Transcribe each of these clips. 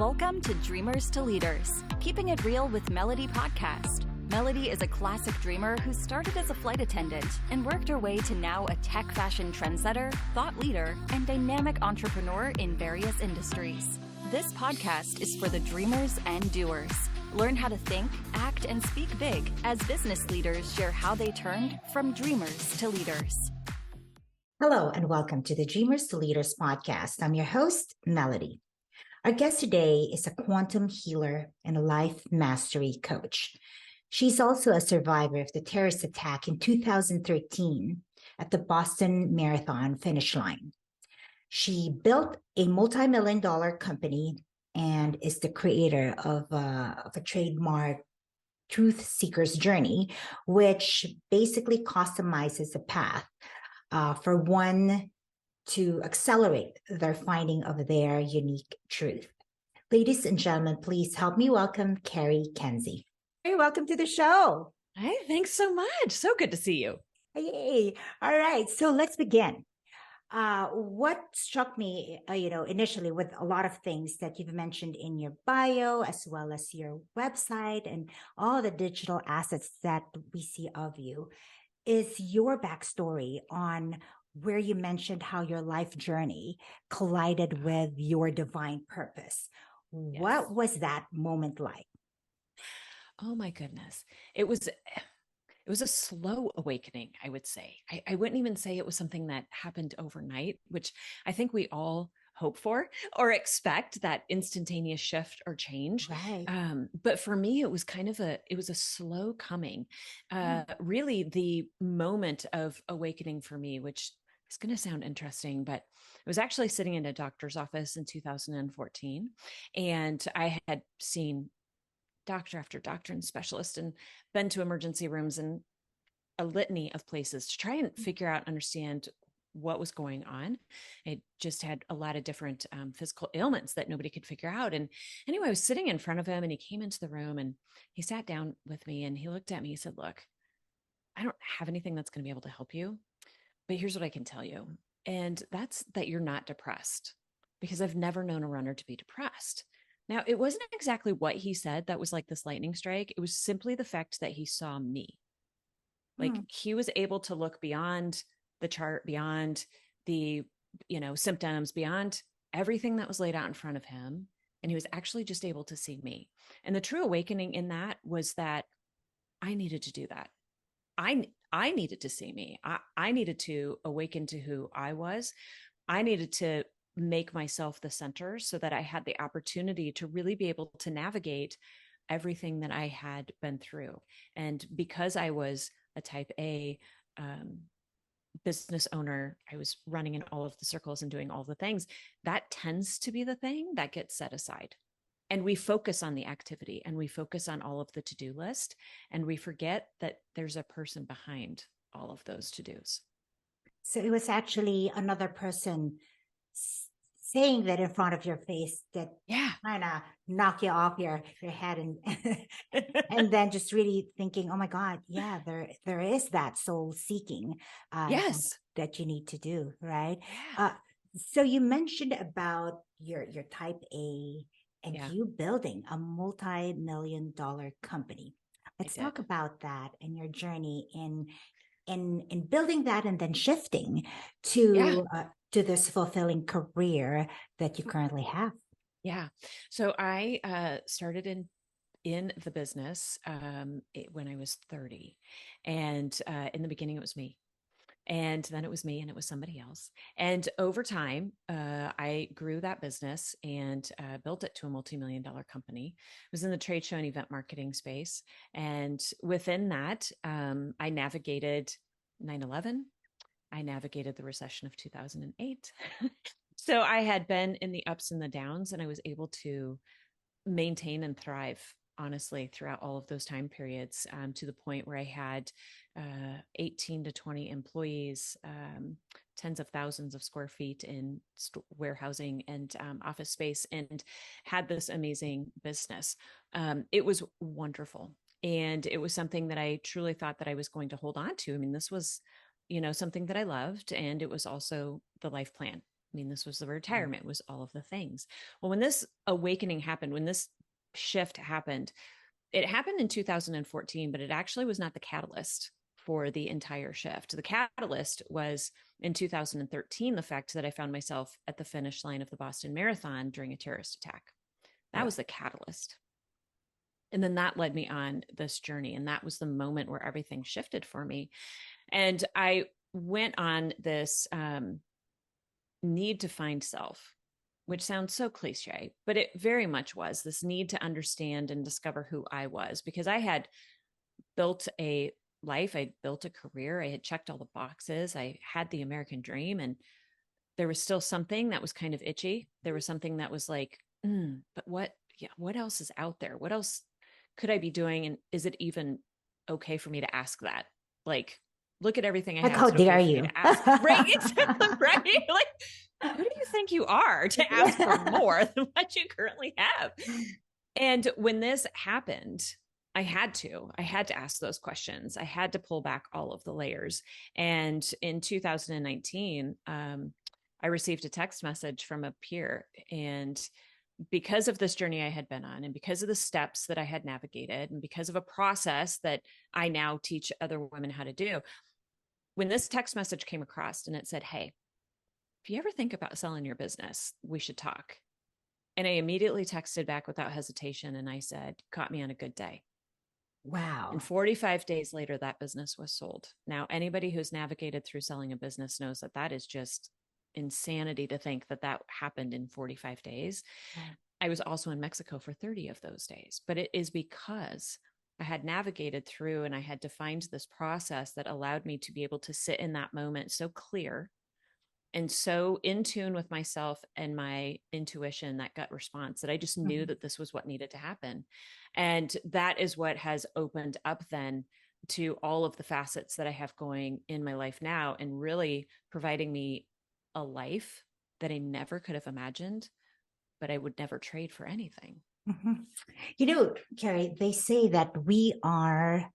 Welcome to Dreamers to Leaders, Keeping It Real with Melody podcast. Melody is a classic dreamer who started as a flight attendant and worked her way to now a tech fashion trendsetter, thought leader, and dynamic entrepreneur in various industries. This podcast is for the dreamers and doers. Learn how to think, act, and speak big as business leaders share how they turned from dreamers to leaders. Hello, and welcome to the Dreamers to Leaders podcast. I'm your host, Melody. Our guest today is a quantum healer and a life mastery coach. She's also a survivor of the terrorist attack in 2013 at the Boston Marathon finish line. She built a multi-million-dollar company and is the creator of a trademark Truth Seeker's Journey, which basically customizes a path for one to accelerate their finding of their unique truth. Ladies and gentlemen, please help me welcome Cari Kenzie. Hey, welcome to the show. Hey, thanks so much. So good to see you. Hey, all right. So let's begin. What struck me, initially with a lot of things that you've mentioned in your bio, as well as your website and all the digital assets that we see of you, is your backstory on where you mentioned how your life journey collided with your divine purpose. Yes. What was that moment like? Oh my goodness. It was a slow awakening, I would say. I wouldn't even say it was something that happened overnight, which I think we all hope for or expect, that instantaneous shift or change. Right. But for me, it was a slow coming. Really the moment of awakening for me, which is going to sound interesting, but I was actually sitting in a doctor's office in 2014, and I had seen doctor after doctor and specialist and been to emergency rooms and a litany of places to try and figure out, understand what was going on. I just had a lot of different physical ailments that nobody could figure out. And anyway, I was sitting in front of him and he came into the room and he sat down with me and he looked at me. He said, "Look, I don't have anything that's going to be able to help you, but here's what I can tell you. And that's that you're not depressed, because I've never known a runner to be depressed." Now, it wasn't exactly what he said that was like this lightning strike. It was simply the fact that he saw me. Like he was able to look beyond the chart, beyond the, symptoms, beyond everything that was laid out in front of him. And he was actually just able to see me. And the true awakening in that was that I needed to do that. I needed to see me. I needed to awaken to who I was. I needed to make myself the center so that I had the opportunity to really be able to navigate everything that I had been through. And because I was a type A business owner, I was running in all of the circles and doing all the things. That tends to be the thing that gets set aside. And we focus on the activity and we focus on all of the to-do list, and we forget that there's a person behind all of those to-dos. So it was actually another person saying that in front of your face that kind of knock you off your head and and then just really thinking, oh my God, yeah, there is that soul seeking that you need to do, right? So you mentioned about your type A and you building a multi-million-dollar company. Let's talk about that and your journey in building that and then shifting to this fulfilling career that you currently have. Yeah. So I started in the business when I was 30. And in the beginning, it was me. And then it was me and it was somebody else. And over time, I grew that business and built it to a multi-million-dollar company. It was in the trade show and event marketing space. And within that, I navigated 9/11. I navigated the recession of 2008. So I had been in the ups and the downs, and I was able to maintain and thrive, honestly, throughout all of those time periods, to the point where I had 18 to 20 employees, tens of thousands of square feet in warehousing and office space, and had this amazing business. It was wonderful. And it was something that I truly thought that I was going to hold on to. I mean, this was, something that I loved, and it was also the life plan. I mean, this was the retirement, was all of the things. Well, when this awakening happened, when this shift happened, it happened in 2014, but it actually was not the catalyst for the entire shift. The catalyst was in 2013, the fact that I found myself at the finish line of the Boston Marathon during a terrorist attack. That was the catalyst. And then that led me on this journey. And that was the moment where everything shifted for me. And I went on this need to find self, which sounds so cliche, but it very much was this need to understand and discover who I was, because I had built a life, I built a career, I had checked all the boxes, I had the American dream, and there was still something that was kind of itchy. There was something that was like, but what else is out there? What else could I be doing? And is it even okay for me to ask that? Like, look at everything I have. How dare you? To ask? Right? Exactly. Right. Like, who do you think you are to ask for more than what you currently have? And when this happened, I had to ask those questions. I had to pull back all of the layers. And in 2019, I received a text message from a peer, and because of this journey I had been on, and because of the steps that I had navigated, and because of a process that I now teach other women how to do, when this text message came across and it said, "Hey, if you ever think about selling your business, we should talk." And I immediately texted back without hesitation. And I said, "Caught me on a good day." Wow. And 45 days later, that business was sold. Now, anybody who's navigated through selling a business knows that that is just insanity to think that that happened in 45 days. Right. I was also in Mexico for 30 of those days, but it is because I had navigated through and I had defined this process that allowed me to be able to sit in that moment so clear and so in tune with myself and my intuition, that gut response, that I just knew that this was what needed to happen. And that is what has opened up then to all of the facets that I have going in my life now, and really providing me a life that I never could have imagined, but I would never trade for anything. Mm-hmm. You know, Cari, they say that we are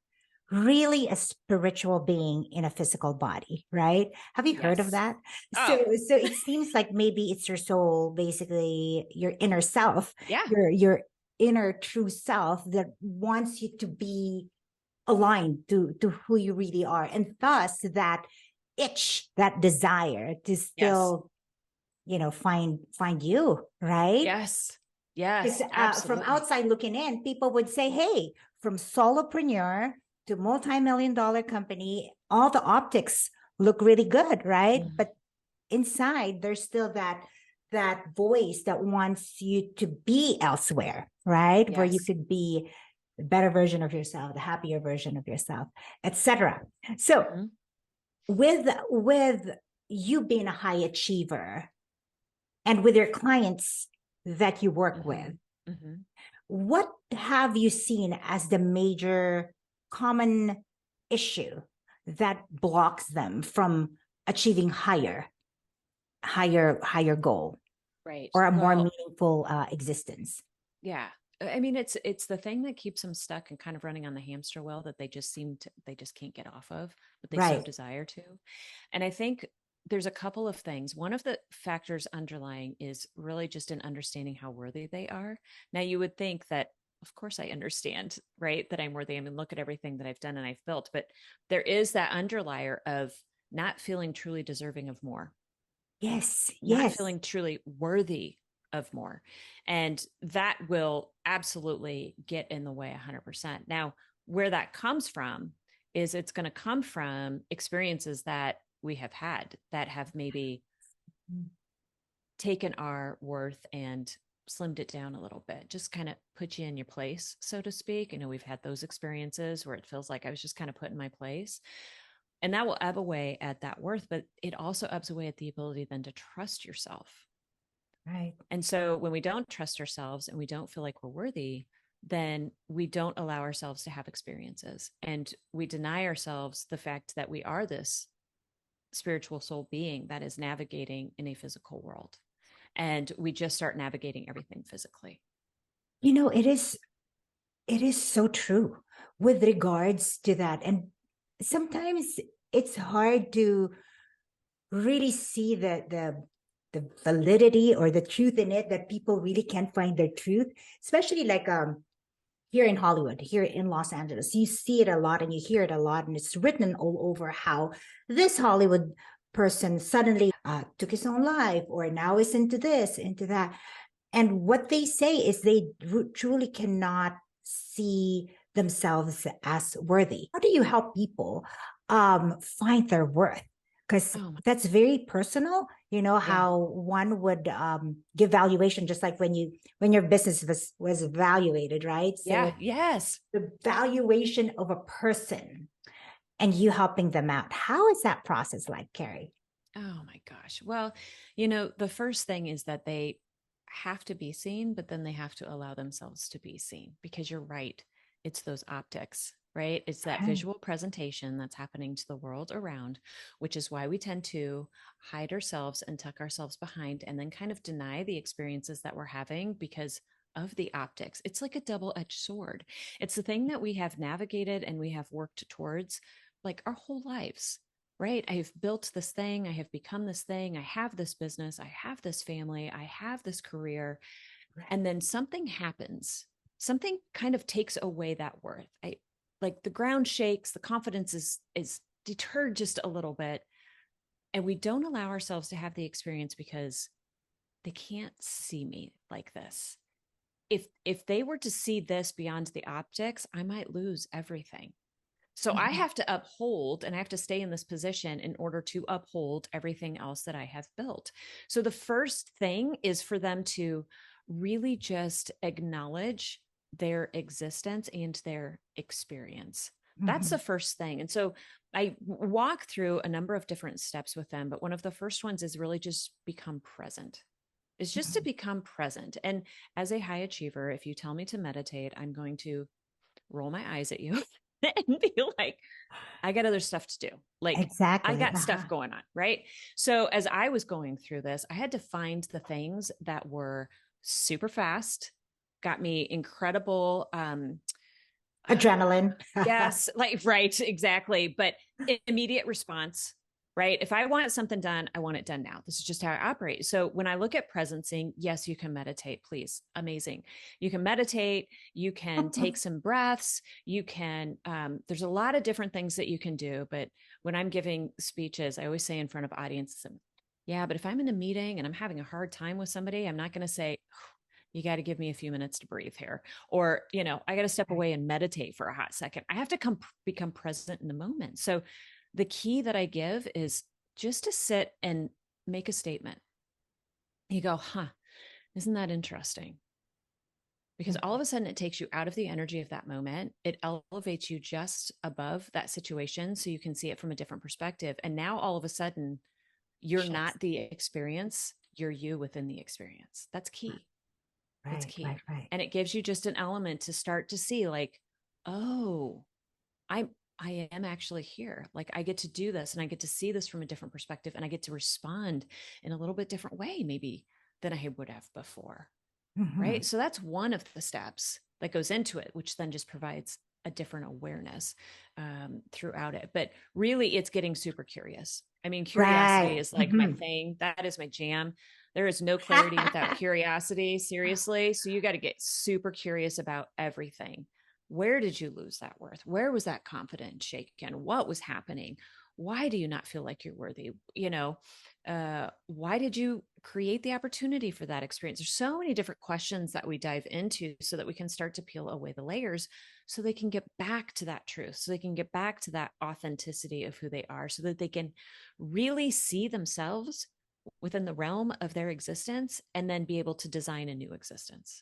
really a spiritual being in a physical body, right? Have you heard of that? So it seems like maybe it's your soul, basically your inner self, your inner true self that wants you to be aligned to who you really are, and thus that itch, that desire to still find you, right? Yes From outside looking in, people would say, hey, from solopreneur to multi-million-dollar company, all the optics look really good, right? But inside there's still that voice that wants you to be elsewhere, right? Where you could be the better version of yourself, the happier version of yourself, etc. So with you being a high achiever and with your clients that you work with, what have you seen as the major common issue that blocks them from achieving higher goal, right, or a more meaningful existence? Yeah. I mean, it's the thing that keeps them stuck and kind of running on the hamster wheel that they just can't get off of, but they so desire to. And I think there's a couple of things. One of the factors underlying is really just an understanding how worthy they are. Now, you would think that, of course, I understand, right, that I'm worthy. I mean, look at everything that I've done and I've built, but there is that underlayer of not feeling truly deserving of more. Not feeling truly worthy of more. And that will absolutely get in the way 100%. Now, where that comes from is it's going to come from experiences that we have had that have maybe taken our worth and slimmed it down a little bit, just kind of put you in your place, so to speak. I know we've had those experiences where it feels like I was just kind of put in my place. And that will ebb away at that worth, but it also ebbs away at the ability then to trust yourself. Right. And so when we don't trust ourselves and we don't feel like we're worthy, then we don't allow ourselves to have experiences, and we deny ourselves the fact that we are this spiritual soul being that is navigating in a physical world. And we just start navigating everything physically. You know, it is so true with regards to that. And sometimes it's hard to really see the the validity or the truth in it, that people really can't find their truth, especially like here in Hollywood, here in Los Angeles. You see it a lot and you hear it a lot, and it's written all over how this Hollywood person suddenly took his own life, or now is into this, into that. And what they say is they truly cannot see themselves as worthy. How do you help people find their worth? Because that's very personal, how one would give valuation, just like when your business was evaluated, right? So yes. The valuation of a person and you helping them out. How is that process like, Cari? Oh my gosh. Well, the first thing is that they have to be seen, but then they have to allow themselves to be seen, because you're right. It's those optics, right? It's that visual presentation that's happening to the world around, which is why we tend to hide ourselves and tuck ourselves behind and then kind of deny the experiences that we're having because of the optics. It's like a double-edged sword. It's the thing that we have navigated and we have worked towards like our whole lives. Right? I have built this thing. I have become this thing. I have this business. I have this family. I have this career. Right. And then something happens. Something kind of takes away that worth. Like the ground shakes, the confidence is deterred just a little bit. And we don't allow ourselves to have the experience because they can't see me like this. If they were to see this beyond the optics, I might lose everything. So I have to uphold, and I have to stay in this position in order to uphold everything else that I have built. So the first thing is for them to really just acknowledge their existence and their experience. That's the first thing. And so I walk through a number of different steps with them, but one of the first ones is really just become present. It's just to become present. And as a high achiever, if you tell me to meditate, I'm going to roll my eyes at you and be like, I got other stuff to do. Like, exactly. I got stuff going on. Right. So as I was going through this, I had to find the things that were super fast, got me incredible, adrenaline. Yes. Like, right. Exactly. But immediate response, right? If I want something done, I want it done now. This is just how I operate. So when I look at presencing, yes, you can meditate, please. Amazing. You can meditate, you can take some breaths, you can, there's a lot of different things that you can do. But when I'm giving speeches, I always say in front of audiences, yeah, but if I'm in a meeting and I'm having a hard time with somebody, I'm not going to say, you got to give me a few minutes to breathe here. Or, I got to step away and meditate for a hot second. I have to become present in the moment. So the key that I give is just to sit and make a statement. You go, isn't that interesting? Because all of a sudden it takes you out of the energy of that moment. It elevates you just above that situation so you can see it from a different perspective. And now all of a sudden you're not the experience, you're you within the experience. That's key. That's key. Right. And it gives you just an element to start to see like, oh, I am actually here. Like I get to do this and I get to see this from a different perspective and I get to respond in a little bit different way, maybe than I would have before. Right. So that's one of the steps that goes into it, which then just provides a different awareness throughout it. But really it's getting super curious. I mean, curiosity is like my thing. That is my jam. There is no clarity without curiosity, seriously. So you got to get super curious about everything. Where did you lose that worth? Where was that confidence shaken? What was happening? Why do you not feel like you're worthy? Why did you create the opportunity for that experience? There's so many different questions that we dive into so that we can start to peel away the layers so they can get back to that truth, so they can get back to that authenticity of who they are, so that they can really see themselves within the realm of their existence and then be able to design a new existence.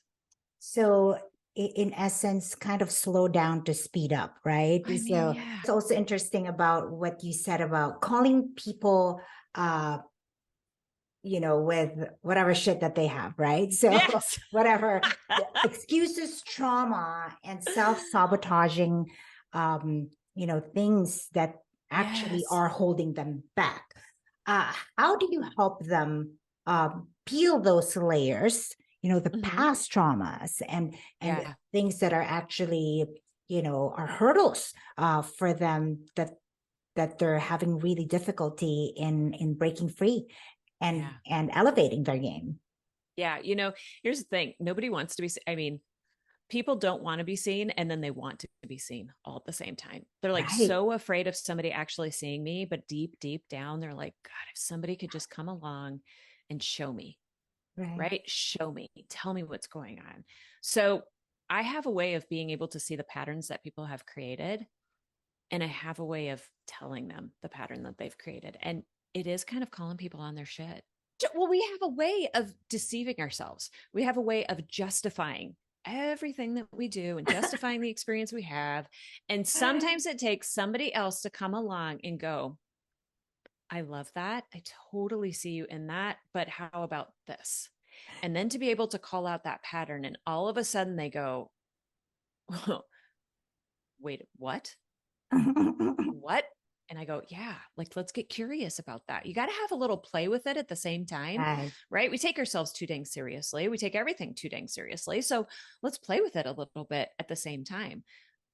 So in essence, kind of slow down to speed up, right? It's also interesting about what you said about calling people, with whatever shit that they have, right? So whatever excuses, trauma, and self-sabotaging, things that actually are holding them back. How do you help them peel those layers? The past traumas and things that are actually, are hurdles for them that they're having really difficulty in breaking free Yeah. and elevating their game. Yeah. Here's the thing. Nobody wants to be, I mean, people don't want to be seen, and then they want to be seen all at the same time. They're like Right. so afraid of somebody actually seeing me, but deep down, they're like, God, if somebody could just come along and show me, Right. right? Show me, tell me what's going on. So I have a way of being able to see the patterns that people have created, and I have a way of telling them the pattern that they've created. And it is kind of calling people on their shit. Well, we have a way of deceiving ourselves. We have a way of justifying everything that we do and justifying the experience we have. And sometimes it takes somebody else to come along and go, I love that. I totally see you in that. But how about this? And then to be able to call out that pattern, and all of a sudden they go, wait, what? What? And I go, yeah, like, let's get curious about that. You got to have a little play with it at the same time, Right. right? We take ourselves too dang seriously. We take everything too dang seriously. So let's play with it a little bit at the same time.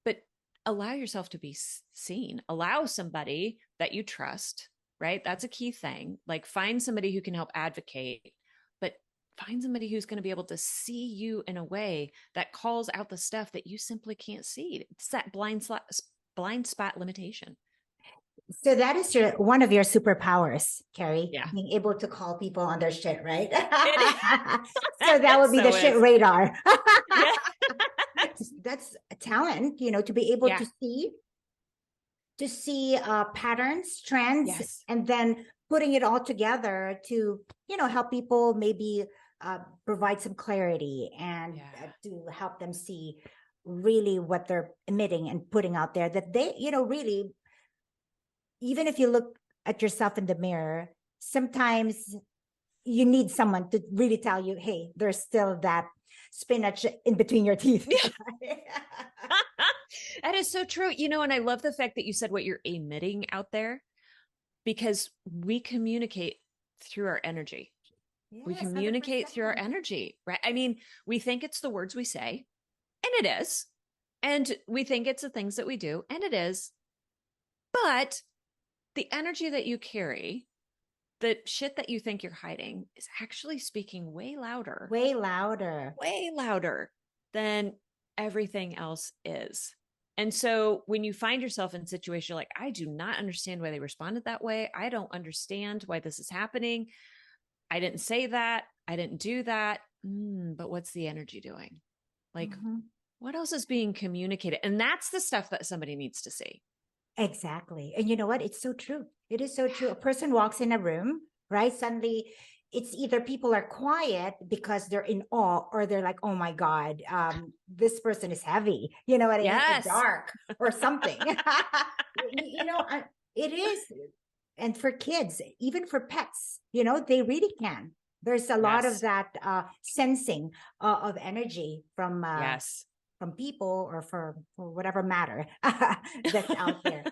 But allow yourself to be seen. Allow somebody that you trust, right? That's a key thing. Like, find somebody who can help advocate, but find somebody who's going to be able to see you in a way that calls out the stuff that you simply can't see. It's that blind spot limitation. So that is one of your superpowers, Cari, Yeah. being able to call people on their shit, right? So It that would be the so shit is. radar. Yeah. That's a talent, to be able Yeah. to see patterns, trends, Yes. and then putting it all together to, help people maybe provide some clarity and to help them see really what they're emitting and putting out there, that they, really, even if you look at yourself in the mirror, sometimes you need someone to really tell you, hey, there's still that spinach in between your teeth. That is so true. And I love the fact that you said what you're emitting out there, because we communicate through our energy. Yes, We communicate through our energy, right? I mean, we think it's the words we say, and it is. And we think it's the things that we do, and it is. But the energy that you carry, the shit that you think you're hiding, is actually speaking way louder than everything else is. And so when you find yourself in a situation, you're like, I do not understand why they responded that way. I don't understand why this is happening. I didn't say that. I didn't do that. But what's the energy doing? Like, what else is being communicated? And that's the stuff that somebody needs to see. Exactly. And you know what? It's so true. It is so true. A person walks in a room, right? Suddenly it's either people are quiet because they're in awe, or they're like, oh my God, this person is heavy. You know what I mean? Or dark or something. It is. And for kids, even for pets, they really can. There's a lot of that sensing of energy from people, or for whatever matter that's out there.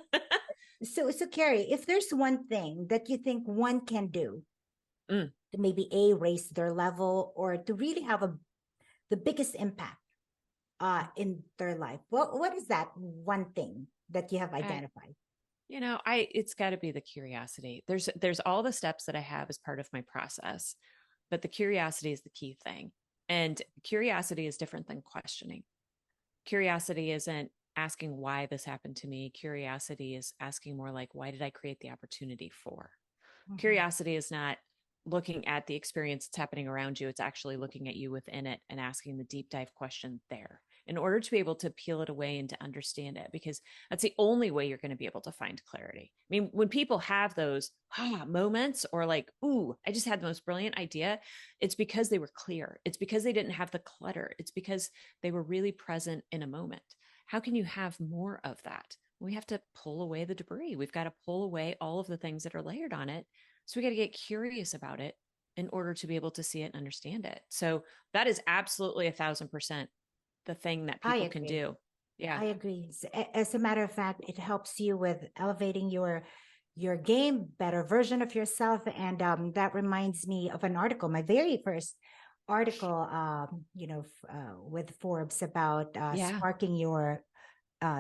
So Cari, if there's one thing that you think one can do to maybe raise their level, or to really have the biggest impact in their life, what is that one thing that you have identified? It's got to be the curiosity. There's all the steps that I have as part of my process, but the curiosity is the key thing. And curiosity is different than questioning. Curiosity isn't asking why this happened to me. Curiosity is asking more like, why did I create the opportunity for? Curiosity is not looking at the experience that's happening around you. It's actually looking at you within it and asking the deep dive question there, in order to be able to peel it away and to understand it, because that's the only way you're going to be able to find clarity. I mean, when people have those moments, or like, ooh, I just had the most brilliant idea, it's because they were clear. It's because they didn't have the clutter. It's because they were really present in a moment. How can you have more of that? We have to pull away the debris. We've got to pull away all of the things that are layered on it. So we got to get curious about it in order to be able to see it and understand it. So that is absolutely 1,000% the thing that people can do. Yeah, I agree. As a matter of fact, it helps you with elevating your game, better version of yourself. And that reminds me of an article, my very first article, with Forbes, about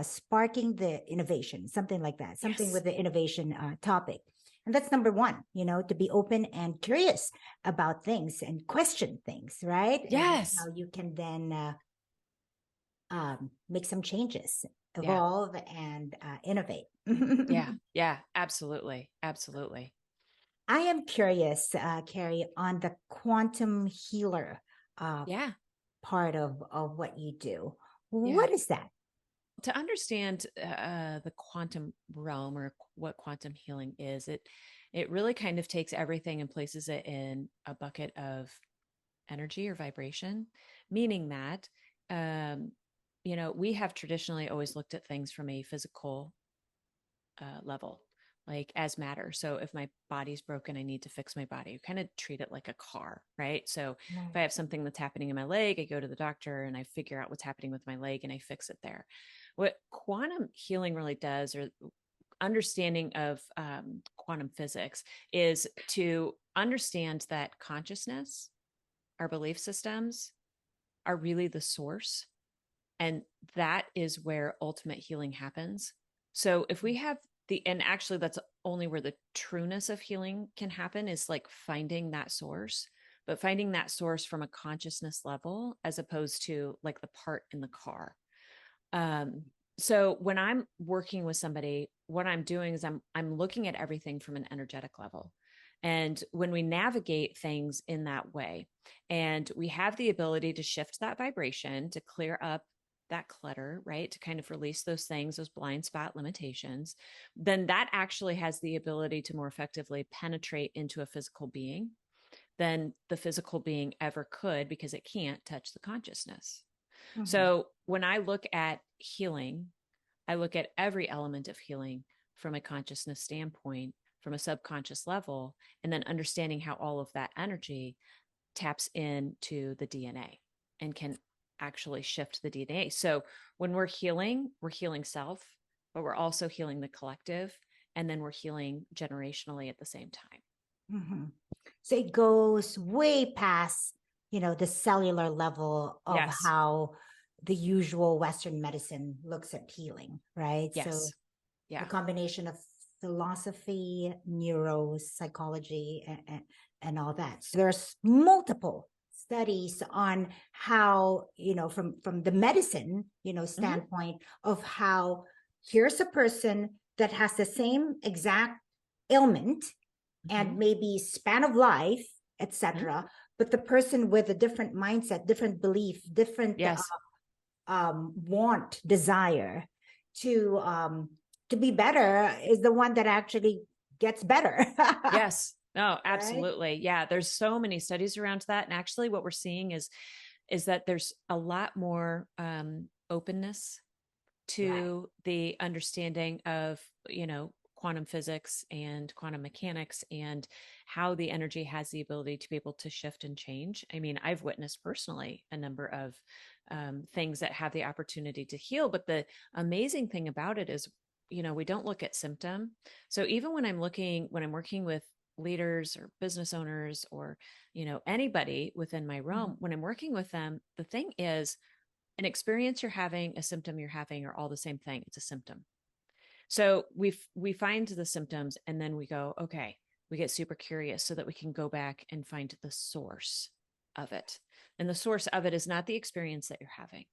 sparking the innovation, something like that, something with the innovation topic. And that's number one, to be open and curious about things and question things, right? And Yes. how you can then make some changes, Yeah. evolve, and innovate. Yeah. Yeah. Absolutely. Absolutely. I am curious, Cari, on the quantum healer Yeah. part of what you do. Yeah. What is that? To understand the quantum realm, or what quantum healing is, it really kind of takes everything and places it in a bucket of energy or vibration, meaning that we have traditionally always looked at things from a physical level, like as matter. So if my body's broken, I need to fix my body. You kind of treat it like a car, right? So if I Right. have something that's happening in my leg, I go to the doctor and I figure out what's happening with my leg and I fix it there. What quantum healing really does, or understanding of quantum physics, is to understand that consciousness, our belief systems, are really the source. And that is where ultimate healing happens. So if we have and actually that's only where the trueness of healing can happen, is like finding that source, but finding that source from a consciousness level, as opposed to like the part in the car. Um, so when I'm working with somebody, what I'm doing is I'm looking at everything from an energetic level. And when we navigate things in that way, and we have the ability to shift that vibration, to clear up that clutter, right? To kind of release those things, those blind spot limitations, then that actually has the ability to more effectively penetrate into a physical being than the physical being ever could, because it can't touch the consciousness. Mhm. So when I look at healing, I look at every element of healing from a consciousness standpoint, from a subconscious level, and then understanding how all of that energy taps into the DNA and can actually shift the DNA. So when we're healing self, but we're also healing the collective, and then we're healing generationally at the same time. Mhm. So it goes way past, the cellular level of Yes. how the usual Western medicine looks at healing, right? So Yes. a Yeah. combination of philosophy, neuropsychology, and all that. So there's multiple studies on how, from the medicine, Mm-hmm. standpoint of how here's a person that has the same exact ailment Mm-hmm. and maybe span of life, Mm-hmm. etc., but the person with a different mindset, different belief, different Yes. want, desire to um, to be better is the one that actually gets better. Yes. No, Right? absolutely. Yeah. There's so many studies around that. And actually what we're seeing is that there's a lot more openness Right. to the understanding of, quantum physics and quantum mechanics, and how the energy has the ability to be able to shift and change. I mean, I've witnessed personally a number of things that have the opportunity to heal. But the amazing thing about it is, we don't look at symptom. So even when I'm working with leaders or business owners, or, anybody within my realm, when I'm working with them, the thing is, an experience you're having, a symptom you're having, are all the same thing. It's a symptom. So we find the symptoms, and then we go, okay, we get super curious so that we can go back and find the source of it. And the source of it is not the experience that you're having.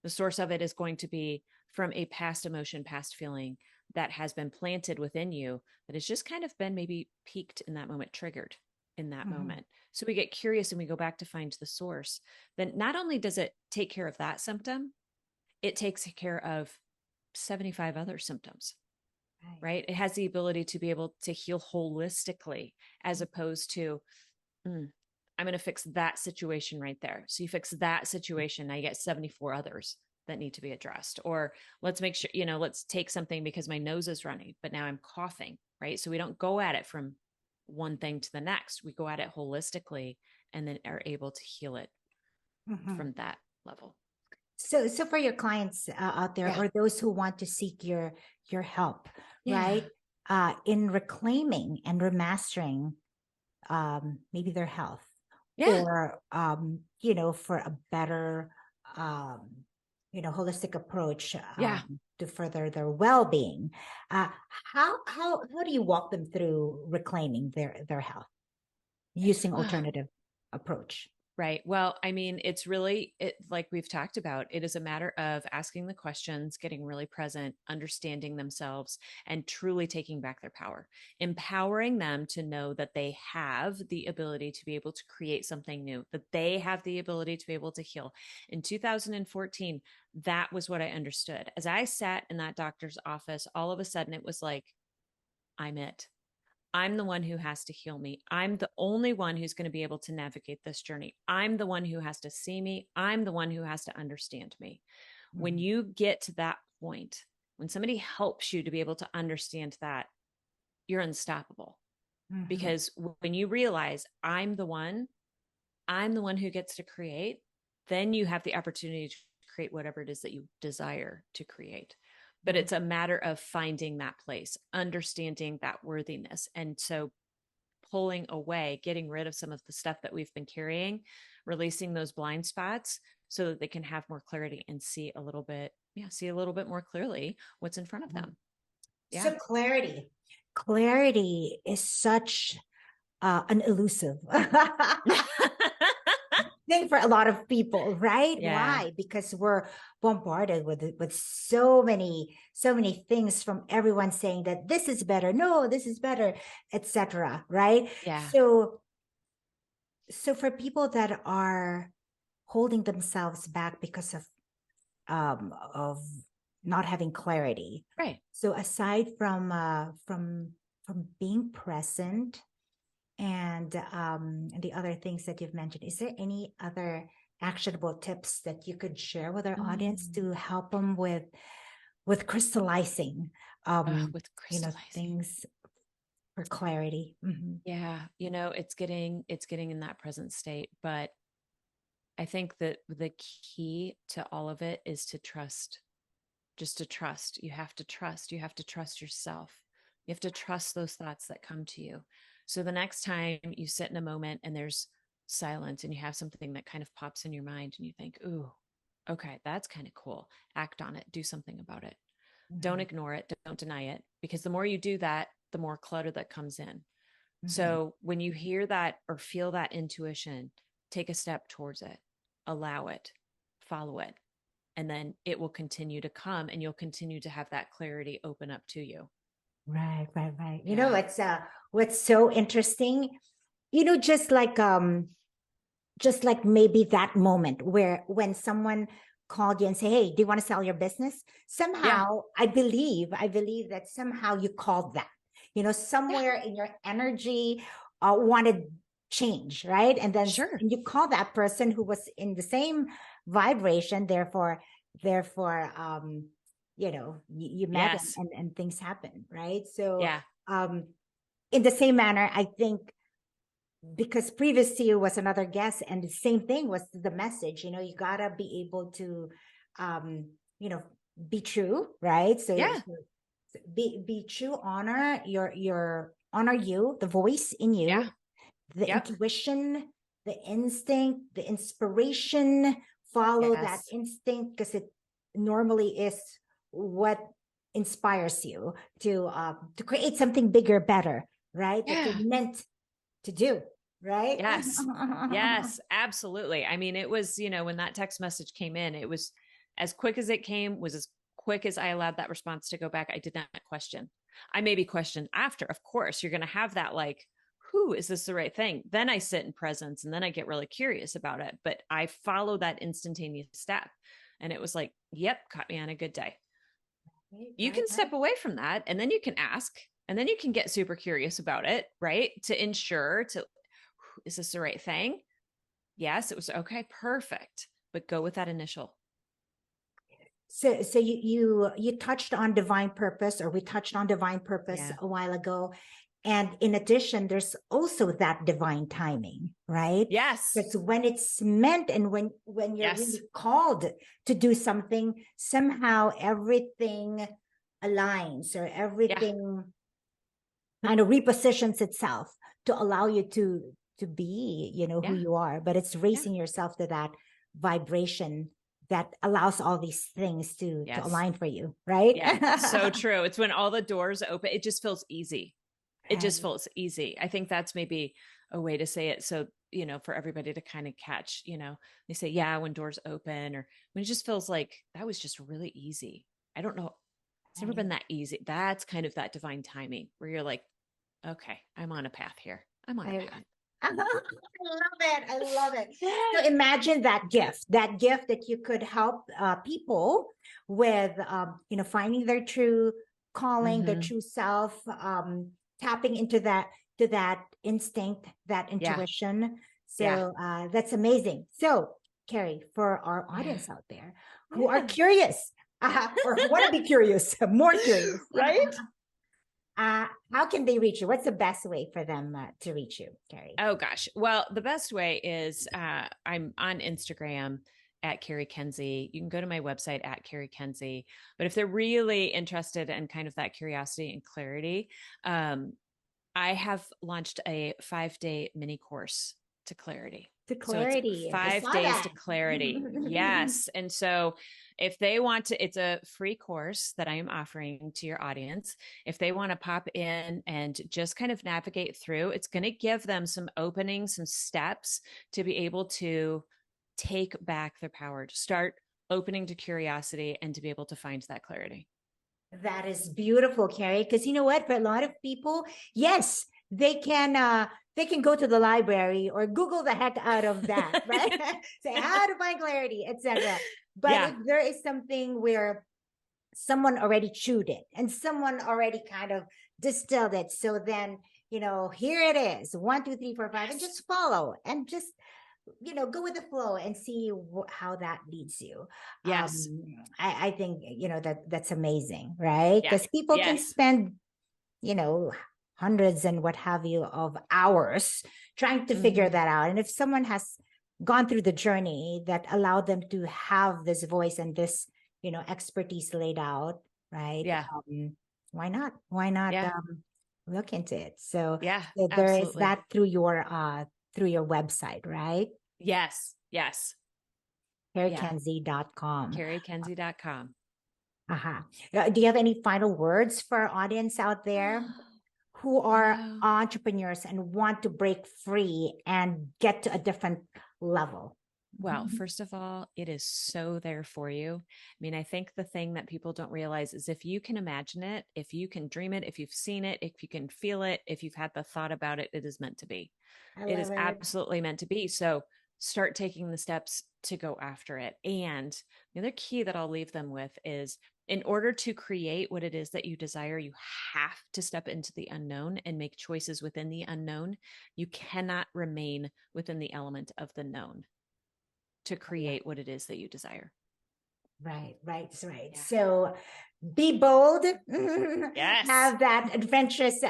The source of it is going to be from a past emotion, past feeling that has been planted within you, that has just kind of been maybe peaked in that moment, triggered in that Mhm. moment. So we get curious and we go back to find the source. Then not only does it take care of that symptom, it takes care of 75 other symptoms, Right. right? It has the ability to be able to heal holistically, as opposed to, I'm going to fix that situation right there. So you fix that situation, now you get 74 others that need to be addressed. Or let's make sure, let's take something because my nose is running, but now I'm coughing, right? So we don't go at it from one thing to the next. We go at it holistically, and then are able to heal it Mhm. from that level. So for your clients out there, Yeah. or those who want to seek your help, Yeah. right, in reclaiming and remastering maybe their health, Yeah. or for a better um, holistic approach Yeah. to further their well-being. How do you walk them through reclaiming their health using alternative approach? Right. Well, I mean, it's really like we've talked about, it is a matter of asking the questions, getting really present, understanding themselves, and truly taking back their power, empowering them to know that they have the ability to be able to create something new, that they have the ability to be able to heal. In 2014, that was what I understood. As I sat in that doctor's office, all of a sudden it was like, I'm it. I'm the one who has to heal me. I'm the only one who's going to be able to navigate this journey. I'm the one who has to see me. I'm the one who has to understand me. When Mhm. you get to that point, when somebody helps you to be able to understand that, you're unstoppable. Mhm. Because when you realize I'm the one who gets to create, then you have the opportunity to create whatever it is that you desire to create. But Mhm. it's a matter of finding that place, understanding that worthiness. And so pulling away, getting rid of some of the stuff that we've been carrying, releasing those blind spots so that they can have more clarity and see a little bit, see a little bit more clearly what's in front of them. So Yeah. clarity is such an elusive thing for a lot of people, right? Yeah. Why? Because we're bombarded with so many things from everyone saying that this is better, no, this is better, etc. Right? Yeah. So for people that are holding themselves back because of not having clarity, Right. so aside from being present and the other things that you've mentioned, is there any other actionable tips that you could share with our audience Mm. to help them with crystallizing With crystallizing. things for clarity? Mhm. Yeah. It's getting in that present state. But I think that the key to all of it is to trust, just to trust. You have to trust. You have to trust yourself. You have to trust those thoughts that come to you. So the next time you sit in a moment and there's silence and you have something that kind of pops in your mind and you think, ooh, okay, that's kind of cool. Act on it. Do something about it. Don't Mhm. ignore it. Don't deny it. Because the more you do that, the more clutter that comes in. Mhm. So when you hear that or feel that intuition, take a step towards it, allow it, follow it, and then it will continue to come and you'll continue to have that clarity open up to you. Right. Yeah. What's so interesting, just like maybe that moment where when someone called you and say, hey, do you want to sell your business? Yeah. Somehow I believe that somehow you called that, Yeah. somewhere in your energy wanted change, right? Sure. And you call that person who was in the same vibration, therefore you met Yes. and things happen, right? So Yeah. um in the same manner, I think, because previous to you was another guest and the same thing was the message, you gotta be able to um you know be true, right? Yeah. So be true, honor you, the voice in Yeah. you, the Yep. intuition, the instinct, the inspiration. Follow that Yes. instinct because it normally is what inspires you to create something bigger, better, right? That you're Yeah. meant to do, right? Yes. Yes. Absolutely. I mean, it was, when that text message came in, it was as quick as it came, was as quick as I allowed that response to go back. I did not question. I maybe questioned after. Of course, you're going to have that like, who is this the right thing? Then I sit in presence and then I get really curious about it. But I follow that instantaneous step. And it was like, yep, caught me on a good day. You Right, can right. step away from that and then you can ask and then you can get super curious about it, right? To ensure to, is this the right thing? Yes, it was okay, perfect. But go with that initial. So you touched on divine purpose, or we touched on divine purpose Yeah. a while ago. And in addition, there's also that divine timing, right? Yes. Because when it's meant and when you're Yes. really called to do something, somehow everything aligns, or Yeah. everything kind of repositions itself to allow you to be, who Yeah. you are. But it's Yeah. raising yourself to that vibration that allows all these things to Yes. align for you, right? Yeah, so true. It's when all the doors open, it just feels easy. It just Right. feels easy. I think that's maybe a way to say it. So, for everybody to kind of catch, they say, yeah, when doors open, or when it just feels like that was just really easy. I don't know. It's never been that easy. That's kind of that divine timing where you're like, okay, I'm on a path here. I'm on a path. I love it. I love it. So imagine that gift that you could help people with, finding their true calling, their true self, tapping into that instinct, that Yeah. intuition. Yeah. So that's amazing. So, Cari, for our audience out there who are curious or want to be curious, more curious, Right? how can they reach you? What's the best way for them to reach you, Cari? Oh gosh. Well, the best way is I'm on Instagram at Cari Kenzie. You can go to my website at Cari Kenzie. But if they're really interested in kind of that curiosity and clarity, I have launched a 5-day mini course to clarity. To So it's clarity. 5 days to clarity. Yes. And so if they want to, it's a free course that I am offering to your audience. If they want to pop in and just kind of navigate through, it's going to give them some openings, some steps to be able to take back their power, to start opening to curiosity and to be able to find that clarity. That is beautiful, Cari. Because you know what? For a lot of people, yes, they can go to the library or Google the heck out of that, right? Say how to find clarity, etc. But if there is something where someone already chewed it and someone already kind of distilled it, so then here it is, 1, 2, 3, 4, 5, and just follow and just go with the flow and see how that leads you. Yes. I think that's amazing, right? Because people can spend hundreds and what have you of hours trying to figure that out, and if someone has gone through the journey that allowed them to have this voice and this expertise laid out, right? Why not look into it? So there absolutely. is that through your website, right? Yes. CariKenzie.com. CariKenzie.com. Do you have any final words for our audience out there who are entrepreneurs and want to break free and get to a different level? Well, first of all, it is so there for you. I mean, I think the thing that people don't realize is if you can imagine it, if you can dream it, if you've seen it, if you can feel it, if you've had the thought about it, it is meant to be. It is absolutely meant to be. So start taking the steps to go after it. And the other key that I'll leave them with is, in order to create what it is that you desire, you have to step into the unknown and make choices within the unknown. You cannot remain within the element of the known to create what it is that you desire. Right. Yeah. So be bold. Yes. Have that adventurous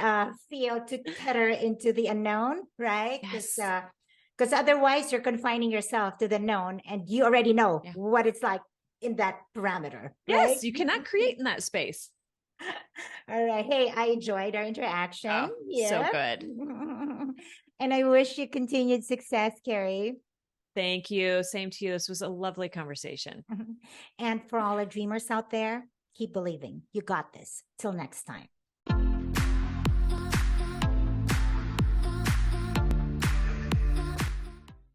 feel to tetter into the unknown, right? Because otherwise you're confining yourself to the known, and you already know what it's like in that parameter. Right? Yes, you cannot create in that space. All right. Hey, I enjoyed our interaction. Oh, so good. And I wish you continued success, Cari. Thank you. Same to you. This was a lovely conversation. And for all our dreamers out there, keep believing. You got this. Till next time.